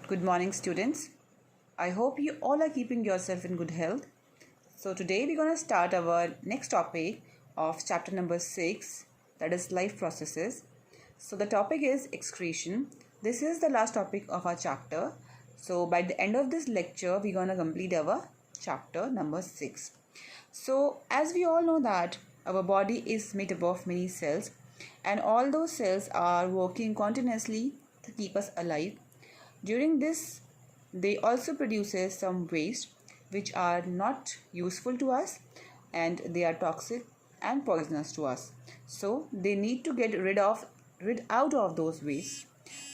Good morning, students. I hope you all are keeping yourself in good health. So, today we're going to start our next topic of chapter number 6, that is life processes. So, the topic is excretion. This is the last topic of our chapter. So, by the end of this lecture, we're going to complete our chapter number 6. So, as we all know that our body is made up of many cells, and all those cells are working continuously to keep us alive. During this, they also produces some waste which are not useful to us and they are toxic and poisonous to us. So they need to get rid out of those waste.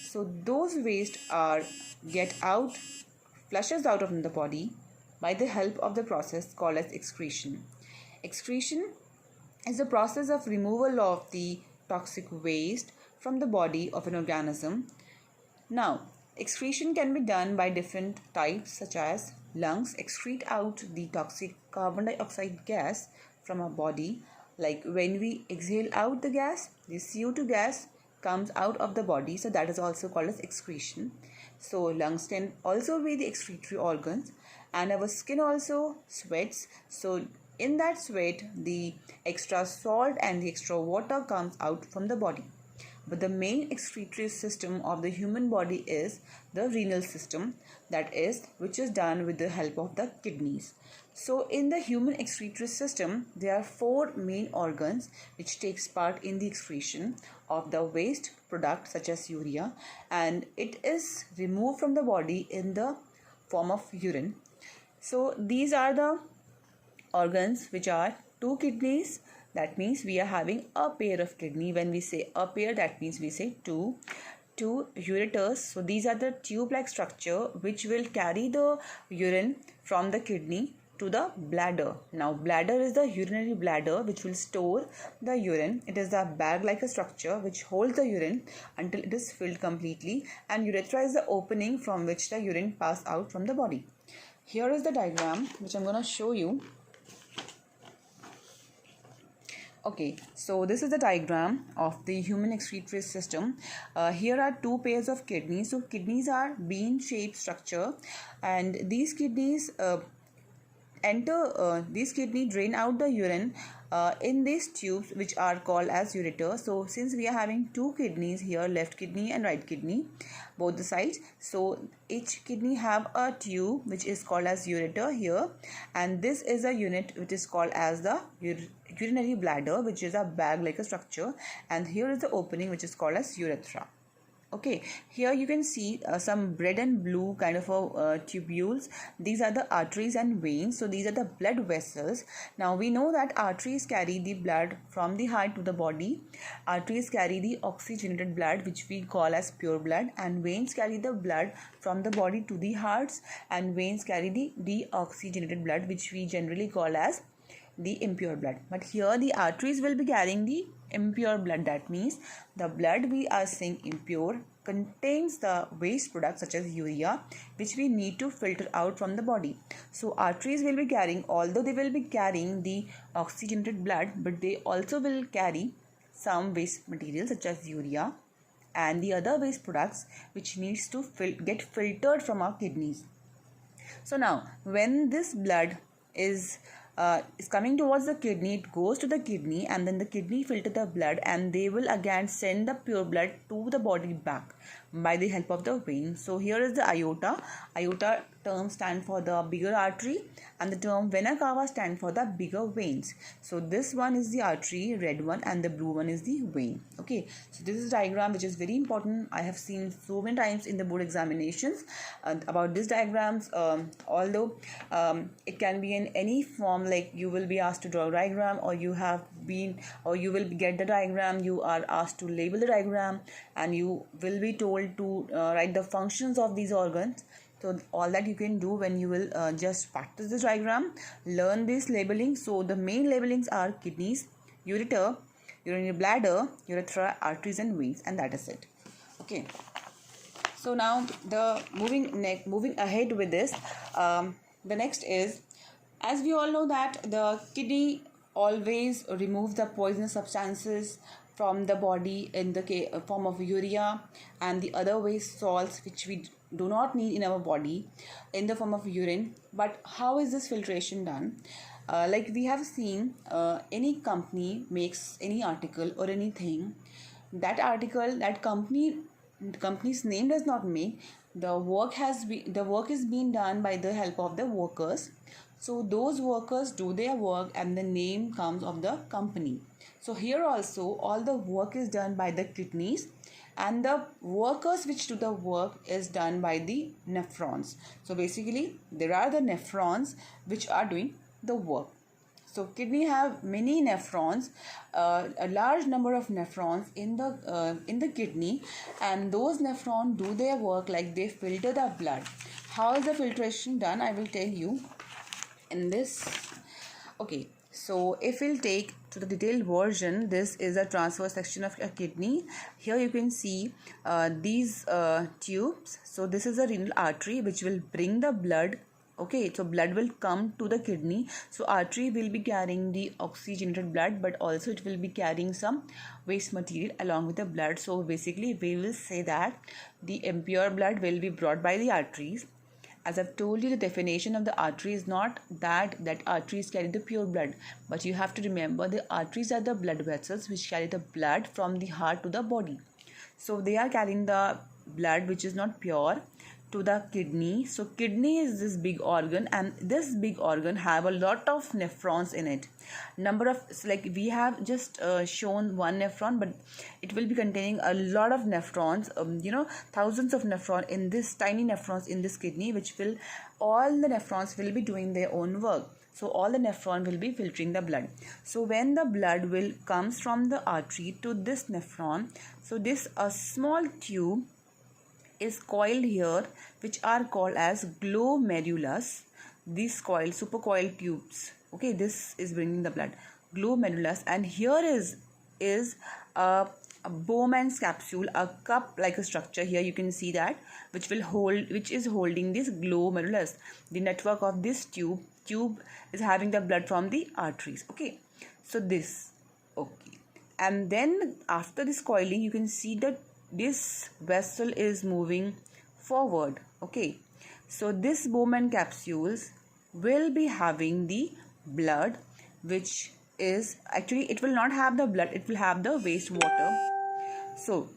So those waste are flushes out of the body by the help of the process called as excretion. Excretion is the process of removal of the toxic waste from the body of an organism. Now, excretion can be done by different types, such as lungs excrete out the toxic carbon dioxide gas from our body. Like when we exhale out the gas, the CO2 gas comes out of the body, so that is also called as excretion. So lungs can also be the excretory organs, and our skin also sweats. So in that sweat, the extra salt and the extra water comes out from the body. But the main excretory system of the human body is the renal system, which is done with the help of the kidneys. So in the human excretory system, there are 4 main organs which takes part in the excretion of the waste product such as urea, and it is removed from the body in the form of urine. So these are the organs which are 2 kidneys. That means we are having a pair of kidney. When we say a pair, that means we say two ureters. So these are the tube-like structure which will carry the urine from the kidney to the bladder. Now bladder is the urinary bladder which will store the urine. It is a bag-like a structure which holds the urine until it is filled completely, and urethra is the opening from which the urine passes out from the body. Here is the diagram which I'm going to show you. Okay, so this is the diagram of the human excretory system. Here are 2 pairs of kidneys. So kidneys are bean-shaped structure, and these kidneys drain out the urine in these tubes which are called as ureter. So since we are having 2 kidneys here, left kidney and right kidney, both the sides, so each kidney have a tube which is called as ureter here, and this is a unit which is called as the urinary bladder, which is a bag like a structure, and here is the opening which is called as urethra. Okay, here you can see some red and blue kind of tubules. These are the arteries and veins. So these are the blood vessels. Now we know that arteries carry the blood from the heart to the body. Arteries carry the oxygenated blood which we call as pure blood, and veins carry the blood from the body to the hearts, and veins carry the deoxygenated blood which we generally call as the impure blood. But here the arteries will be carrying the impure blood. That means the blood we are saying impure contains the waste products such as urea, which we need to filter out from the body. So arteries will be carrying, although they will be carrying the oxygenated blood, but they also will carry some waste material such as urea and the other waste products which needs to get filtered from our kidneys. So now when this blood is coming towards the kidney, it goes to the kidney, and then the kidney filter the blood, and they will again send the pure blood to the body back by the help of the vein. So here is the aorta. Aorta term stand for the bigger artery, and the term vena cava stand for the bigger veins. So this one is the artery, red one, and the blue one is the vein. Okay, so this is a diagram which is very important. I have seen so many times in the board examinations about these diagrams. Although it can be in any form, like you will be asked to draw a diagram, or you will get the diagram, you are asked to label the diagram, and you will be told to write the functions of these organs. So all that you can do when you will just practice this diagram, learn this labeling. So the main labelings are kidneys, ureter, urinary bladder, urethra, arteries and veins, and that is it. Okay, so now the moving ahead with this, the next is, as we all know that the kidney always remove the poisonous substances from the body in the form of urea, and the other waste salts which we do not need in our body in the form of urine. But how is this filtration done? Like we have seen, any company makes any article or anything, that article, that company's name does not make, the work is being done by the help of the workers. So those workers do their work and the name comes of the company. So here also all the work is done by the kidneys, and the workers which do the work is done by the nephrons. So basically there are the nephrons which are doing the work. So kidney have many nephrons, a large number of nephrons in the kidney, and those nephrons do their work, like they filter the blood. How is the filtration done? I will tell you in this. Okay, so if we'll take to the detailed version, this is a transverse section of a kidney. Here you can see these tubes. So this is a renal artery which will bring the blood. Okay, so blood will come to the kidney. So artery will be carrying the oxygenated blood, but also it will be carrying some waste material along with the blood. So basically we will say that the impure blood will be brought by the arteries. As I've told you, the definition of the artery is not that arteries carry the pure blood, but you have to remember the arteries are the blood vessels which carry the blood from the heart to the body. So they are carrying the blood which is not pure to the kidney. So kidney is this big organ, and this big organ have a lot of nephrons in it. Number of, like we have just shown one nephron, but it will be containing a lot of nephrons, thousands of nephrons in this tiny nephrons in this kidney, which will, all the nephrons will be doing their own work. So all the nephron will be filtering the blood. So when the blood will comes from the artery to this nephron, so this a small tube is coiled here, which are called as glomerulus. These supercoiled tubes. Okay, this is bringing the blood, glomerulus, and here is a Bowman's capsule, a cup like a structure. Here you can see that which is holding this glomerulus. The network of this tube is having the blood from the arteries. Okay, so this, okay, and then after this coiling you can see that this vessel is moving forward. Okay, so this Bowman capsules will be having the blood, which is actually, it will not have the blood, it will have the wastewater. So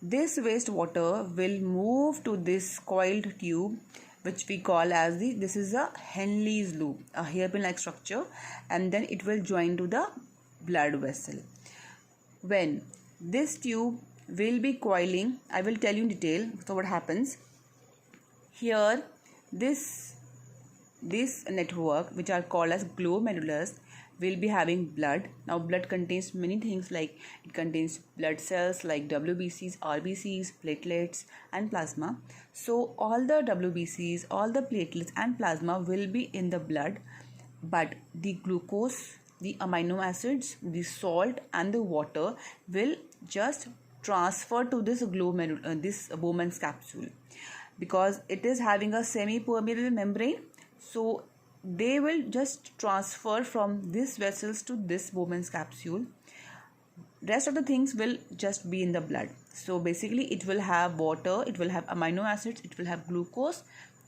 this wastewater will move to this coiled tube, which we call as this is a Henle's loop, a hairpin like structure, and then it will join to the blood vessel. When this tube will be coiling, I will tell you in detail. So what happens here, this network which are called as glomerulus will be having blood. Now blood contains many things, like it contains blood cells like WBCs, RBCs, platelets and plasma. So all the WBCs, all the platelets and plasma will be in the blood, but the glucose, the amino acids, the salt and the water will just transfer to this this Bowman's capsule, because it is having a semi-permeable membrane. So they will just transfer from these vessels to this Bowman's capsule. Rest of the things will just be in the blood. So basically it will have water, it will have amino acids, it will have glucose,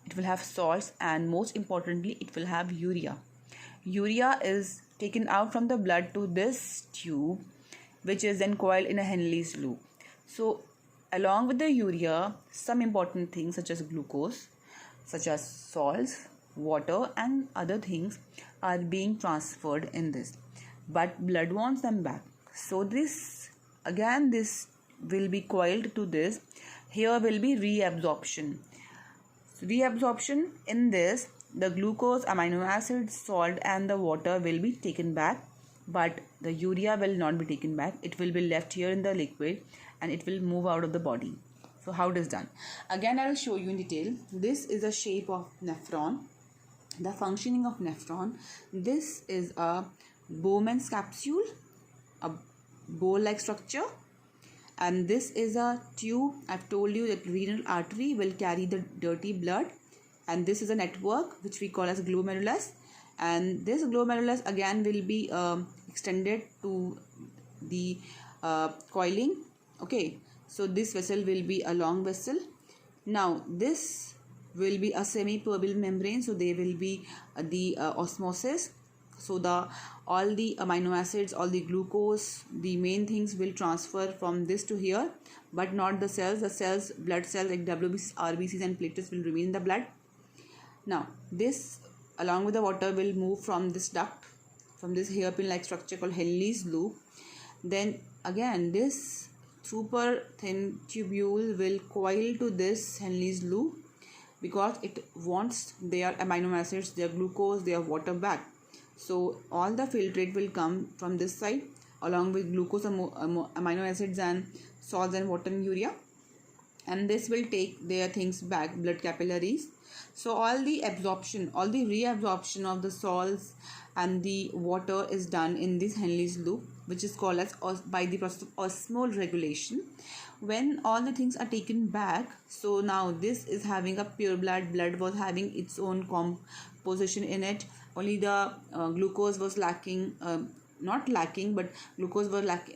it will have salts, and most importantly it will have urea. Urea is taken out from the blood to this tube, which is then coiled in a Henle's loop. So along with the urea, some important things such as glucose, such as salts, water and other things are being transferred in this, but blood wants them back. So this will be coiled to this. Here will be reabsorption. So reabsorption, in this the glucose, amino acids, salt and the water will be taken back, but the urea will not be taken back. It will be left here in the liquid and it will move out of the body. So how it is done? Again, I will show you in detail. This is a shape of nephron, the functioning of nephron. This is a Bowman's capsule, a bowl-like structure, and this is a tube. I've told you that renal artery will carry the dirty blood, and this is a network which we call as glomerulus, and this glomerulus again will be extended to the coiling. Okay, so this vessel will be a long vessel. Now this will be a semi-permeable membrane, so there will be the osmosis. So the all the amino acids, all the glucose, the main things will transfer from this to here, but not the cells. The cells, blood cells like WBCs, RBCs and platelets will remain in the blood. Now this along with the water will move from this duct, from this hairpin like structure called Henle's loop. Then again this super thin tubule will coil to this Henle's loop because it wants their amino acids, their glucose, their water back. So all the filtrate will come from this side along with glucose, amino acids and salts and water and urea, and this will take their things back, blood capillaries. So all the absorption, all the reabsorption of the salts and the water is done in this Henle's loop, which is called as by the process of osmolar regulation. When all the things are taken back, so now this is having a pure blood. Blood was having its own composition in it. Only the glucose was lacking, not lacking, but glucose was lacking,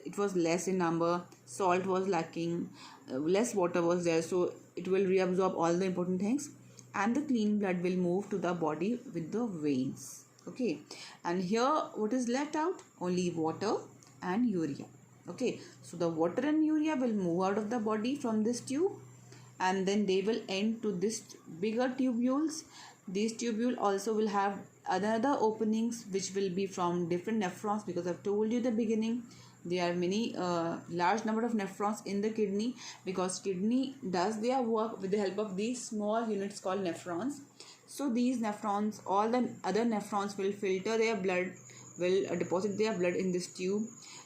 it was less in number. Salt was lacking, less water was there, so it will reabsorb all the important things, and the clean blood will move to the body with the veins. Okay, and here what is left out? Only water and urea. Okay, so the water and urea will move out of the body from this tube, and then they will end to this bigger tubules. These tubules also will have other openings which will be from different nephrons, because I've told you in the beginning there are many large number of nephrons in the kidney, because kidney does their work with the help of these small units called nephrons. So these nephrons, all the other nephrons will filter their blood, will deposit their blood in this tube,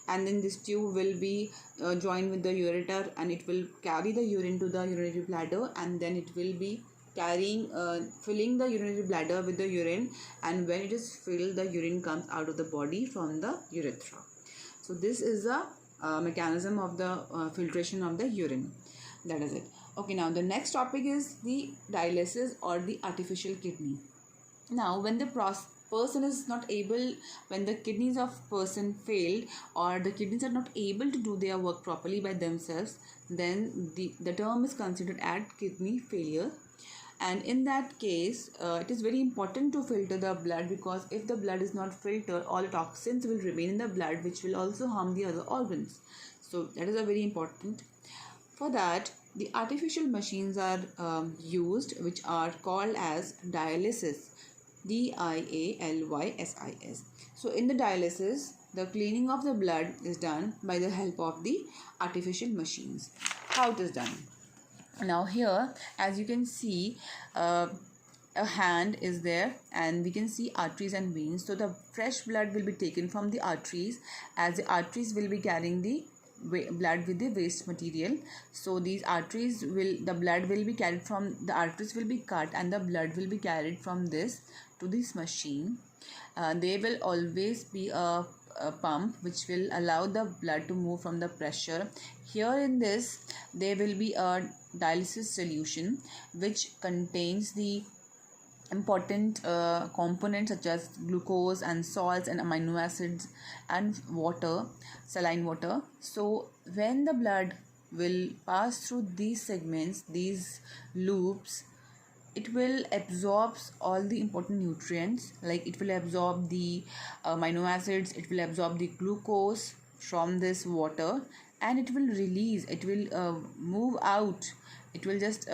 and then this tube will be joined with the ureter, and it will carry the urine to the urinary bladder, and then it will be carrying filling the urinary bladder with the urine, and when it is filled, the urine comes out of the body from the urethra. So this is the mechanism of the filtration of the urine. That is it. Okay, now the next topic is the dialysis or the artificial kidney. Now when the person is not able, when the kidneys of person failed, or the kidneys are not able to do their work properly by themselves, then the term is considered as kidney failure. And in that case, it is very important to filter the blood, because if the blood is not filtered, all toxins will remain in the blood, which will also harm the other organs. So that is a very important. For that, the artificial machines are used, which are called as dialysis. DIALYSIS. So in the dialysis, the cleaning of the blood is done by the help of the artificial machines. How it is done? Now here, as you can see, a hand is there, and we can see arteries and veins. So the fresh blood will be taken from the arteries, as the arteries will be carrying the blood with the waste material. So these arteries the blood will be carried from the arteries, will be cut, and the blood will be carried from this to this machine. There will always be a pump which will allow the blood to move from the pressure. Here in this, there will be a dialysis solution which contains the important components such as glucose and salts and amino acids and water, saline water. So when the blood will pass through these segments, these loops, it will absorb all the important nutrients, like it will absorb the amino acids, it will absorb the glucose from this water, and it will release, it will move out, it will just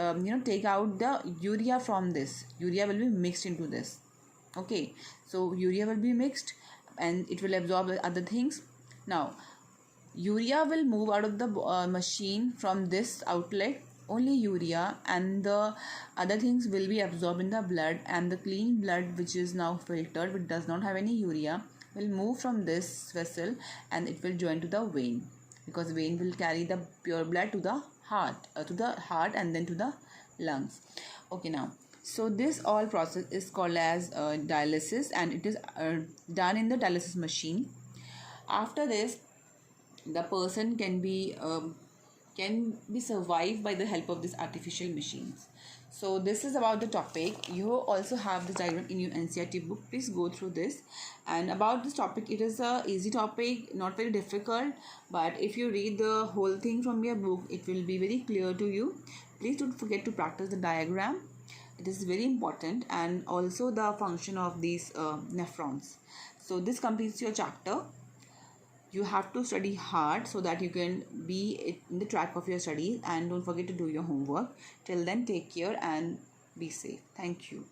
take out the urea from this. Urea will be mixed into this. Okay, so urea will be mixed and it will absorb other things. Now urea will move out of the machine from this outlet, only urea, and the other things will be absorbed in the blood, and the clean blood, which is now filtered, which does not have any urea, will move from this vessel and it will join to the vein, because vein will carry the pure blood to the heart and then to the lungs. Okay, now so this all process is called as dialysis, and it is done in the dialysis machine. After this, the person can be can be survived by the help of these artificial machines. So this is about the topic. You also have the diagram in your NCERT book. Please go through this. And about this topic, it is a easy topic, not very difficult, but if you read the whole thing from your book, it will be very clear to you. Please don't forget to practice the diagram. It is very important, and also the function of these nephrons. So this completes your chapter. You have to study hard so that you can be in the track of your studies, and don't forget to do your homework. Till then, take care and be safe. Thank you.